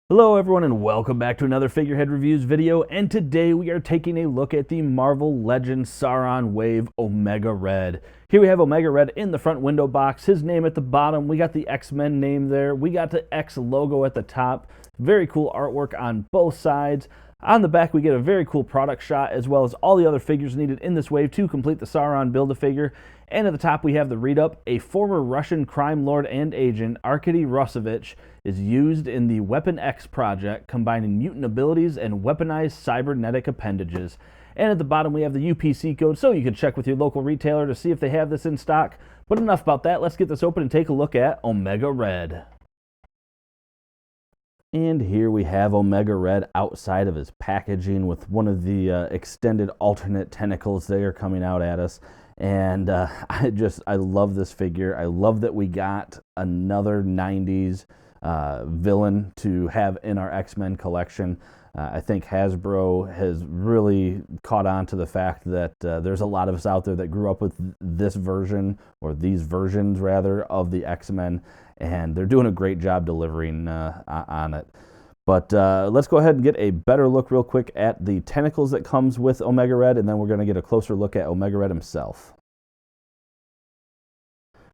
Hello everyone and welcome back to another Figurehead Reviews video, and today we are taking a look at the Marvel Legends Sauron Wave Omega Red. Here we have Omega Red in the front window box, his name at the bottom, we got the X-Men name there, we got the X logo at the top, very cool artwork on both sides. On the back we get a very cool product shot as well as all the other figures needed in this wave to complete the Sauron Build-A-Figure. And at the top we have the read-up, a former Russian crime lord and agent, Arkady Russovich, is used in the Weapon X project, combining mutant abilities and weaponized cybernetic appendages. And at the bottom we have the UPC code, so you can check with your local retailer to see if they have this in stock. But enough about that, let's get this open and take a look at Omega Red. And here we have Omega Red outside of his packaging with one of the extended alternate tentacles there coming out at us. And I love this figure. I love that we got another 90s villain to have in our X-Men collection. I think Hasbro has really caught on to the fact that there's a lot of us out there that grew up with this version, or these versions rather, of the X-Men, and they're doing a great job delivering on it. But let's go ahead and get a better look real quick at the tentacles that comes with Omega Red, and then we're going to get a closer look at Omega Red himself.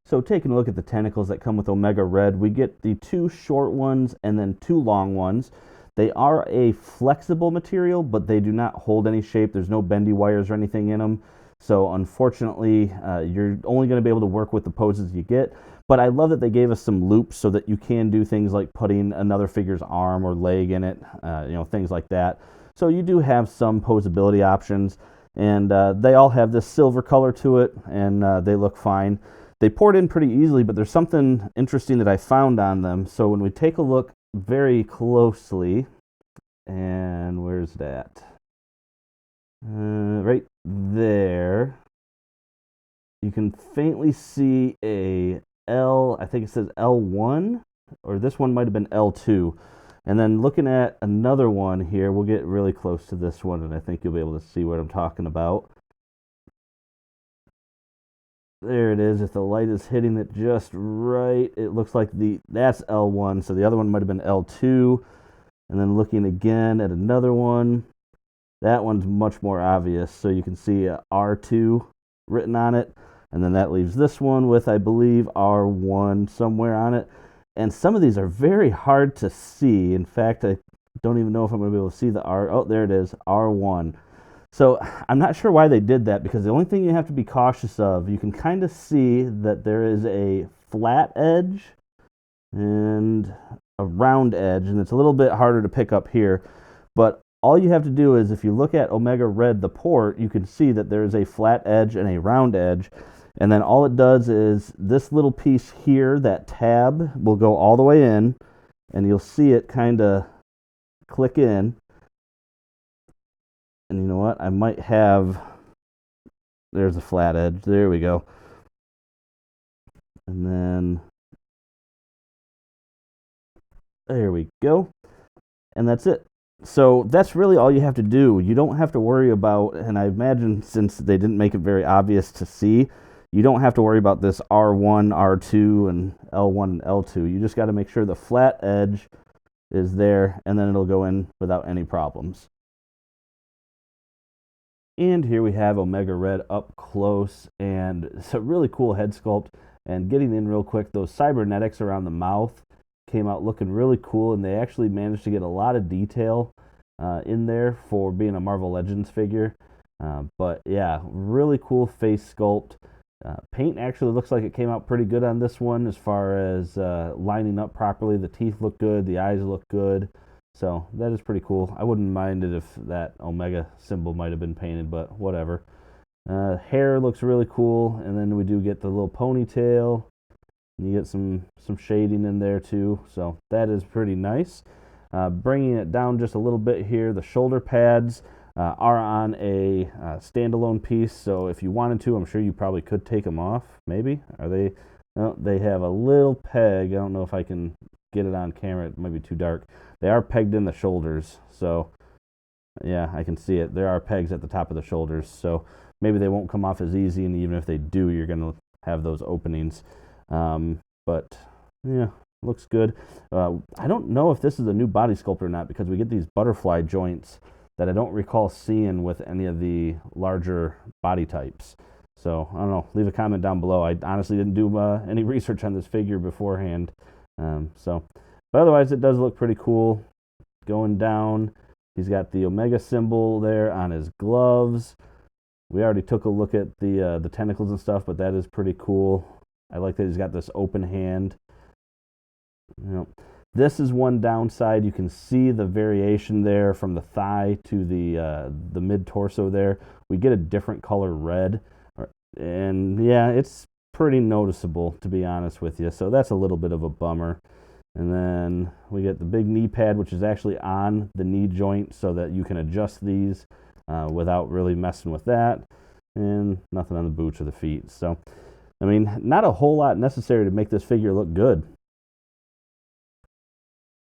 So taking a look at the tentacles that come with Omega Red, we get the two short ones and then two long ones. They are a flexible material, but they do not hold any shape. There's no bendy wires or anything in them. So unfortunately, you're only going to be able to work with the poses you get. But I love that they gave us some loops so that you can do things like putting another figure's arm or leg in it, things like that. So you do have some posability options, and they all have this silver color to it, and they look fine. They poured in pretty easily, but there's something interesting that I found on them. So when we take a look very closely, and where's that? Right there, you can faintly see a L, I think it says L1, or this one might have been L2. And then looking at another one here, we'll get really close to this one, and I think you'll be able to see what I'm talking about. There it is. If the light is hitting it just right, it looks like that's L1, so the other one might have been L2. And then looking again at another one, that one's much more obvious. So you can see R2 written on it, and then that leaves this one with, I believe, R1 somewhere on it. And some of these are very hard to see. In fact, I don't even know if I'm going to be able to see the R. Oh, there it is, R1. So I'm not sure why they did that, because the only thing you have to be cautious of, you can kind of see that there is a flat edge and a round edge, and it's a little bit harder to pick up here. But all you have to do is, if you look at Omega Red, the port, you can see that there is a flat edge and a round edge. And then all it does is this little piece here, that tab, will go all the way in, and you'll see it kind of click in. And you know what? I might have, there's a flat edge. There we go. And then, there we go. And that's it. So that's really all you have to do. You don't have to worry about, and I imagine since they didn't make it very obvious to see, you don't have to worry about this R1, R2, and L1 and L2. You just got to make sure the flat edge is there, and then it'll go in without any problems. And here we have Omega Red up close, and it's a really cool head sculpt. And getting in real quick, those cybernetics around the mouth came out looking really cool, and they actually managed to get a lot of detail in there for being a Marvel Legends figure. But yeah, really cool face sculpt. Paint actually looks like it came out pretty good on this one as far as lining up properly. The teeth look good, the eyes look good. So that is pretty cool. I wouldn't mind it if that Omega symbol might have been painted, but whatever. Hair looks really cool, and then we do get the little ponytail. And you get some shading in there too, so that is pretty nice. Bringing it down just a little bit here, the shoulder pads are on a standalone piece, so if you wanted to, I'm sure you probably could take them off, maybe. Are they? No, they have a little peg. I don't know if I can get it on camera. It might be too dark. They are pegged in the shoulders, so yeah, I can see it. There are pegs at the top of the shoulders, so maybe they won't come off as easy, and even if they do, you're going to have those openings. But yeah, looks good. I don't know if this is a new body sculpt or not, because we get these butterfly joints that I don't recall seeing with any of the larger body types. So, I don't know. Leave a comment down below. I honestly didn't do any research on this figure beforehand. But otherwise, it does look pretty cool. Going down, he's got the Omega symbol there on his gloves. We already took a look at the tentacles and stuff, but that is pretty cool. I like that he's got this open hand. This is one downside. You can see the variation there from the thigh to the mid-torso there. We get a different color red. And yeah, it's pretty noticeable, to be honest with you. So that's a little bit of a bummer. And then we get the big knee pad, which is actually on the knee joint so that you can adjust these without really messing with that. And nothing on the boots or the feet. So, I mean, not a whole lot necessary to make this figure look good.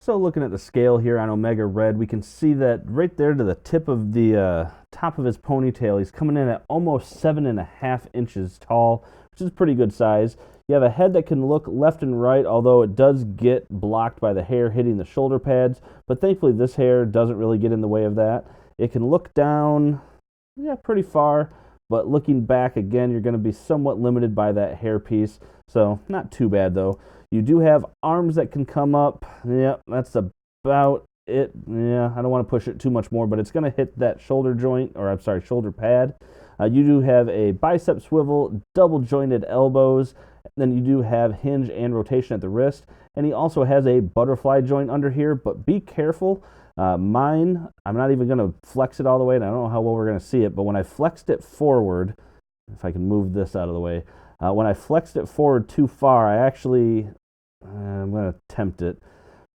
So looking at the scale here on Omega Red, we can see that right there to the tip of the top of his ponytail, he's coming in at almost 7.5 inches tall, which is a pretty good size. You have a head that can look left and right, although it does get blocked by the hair hitting the shoulder pads, but thankfully this hair doesn't really get in the way of that. It can look down, yeah, pretty far, but looking back again, you're going to be somewhat limited by that hair piece, so not too bad though. You do have arms that can come up. Yeah, that's about it. Yeah, I don't want to push it too much more, but it's going to hit that shoulder joint, or I'm sorry, shoulder pad. You do have a bicep swivel, double jointed elbows. Then you do have hinge and rotation at the wrist. And he also has a butterfly joint under here, but be careful. Mine, I'm not even going to flex it all the way, and I don't know how well we're going to see it, but when I flexed it forward, if I can move this out of the way, when I flexed it forward too far, I'm going to attempt it,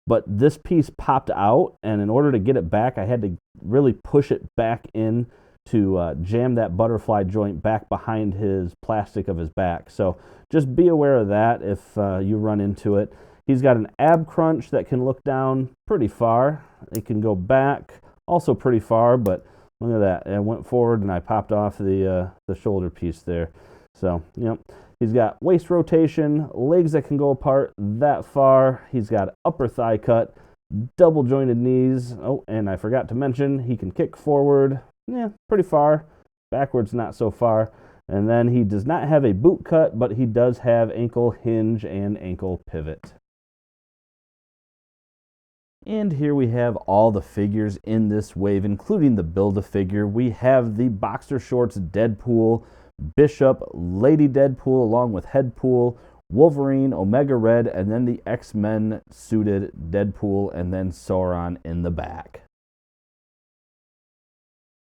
but this piece popped out, and in order to get it back, I had to really push it back in to jam that butterfly joint back behind his plastic of his back. So just be aware of that if you run into it. He's got an ab crunch that can look down pretty far. It can go back also pretty far, but look at that. It went forward, and I popped off the shoulder piece there. So, he's got waist rotation, legs that can go apart that far. He's got upper thigh cut, double jointed knees. Oh, and I forgot to mention, he can kick forward, pretty far. Backwards, not so far. And then he does not have a boot cut, but he does have ankle hinge and ankle pivot. And here we have all the figures in this wave, including the Build-A-Figure. We have the boxer shorts Deadpool, Bishop, Lady Deadpool along with Headpool, Wolverine, Omega Red, and then the X-Men suited Deadpool, and then Sauron in the back.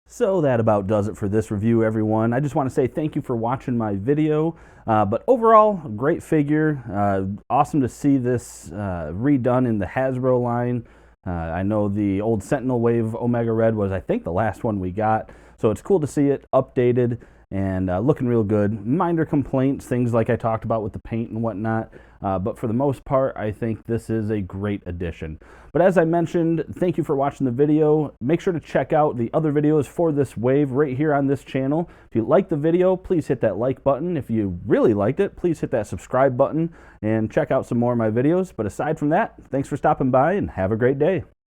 So that about does it for this review, everyone. I just want to say thank you for watching my video. But overall, great figure. Awesome to see this redone in the Hasbro line. I know the old Sentinel Wave Omega Red was, I think, the last one we got. So it's cool to see it updated and looking real good. Minor complaints, things like I talked about with the paint and whatnot, but for the most part, I think this is a great addition. But as I mentioned, thank you for watching the video. Make sure to check out the other videos for this wave right here on this channel. If you liked the video, please hit that like button. If you really liked it, please hit that subscribe button and check out some more of my videos. But aside from that, thanks for stopping by and have a great day.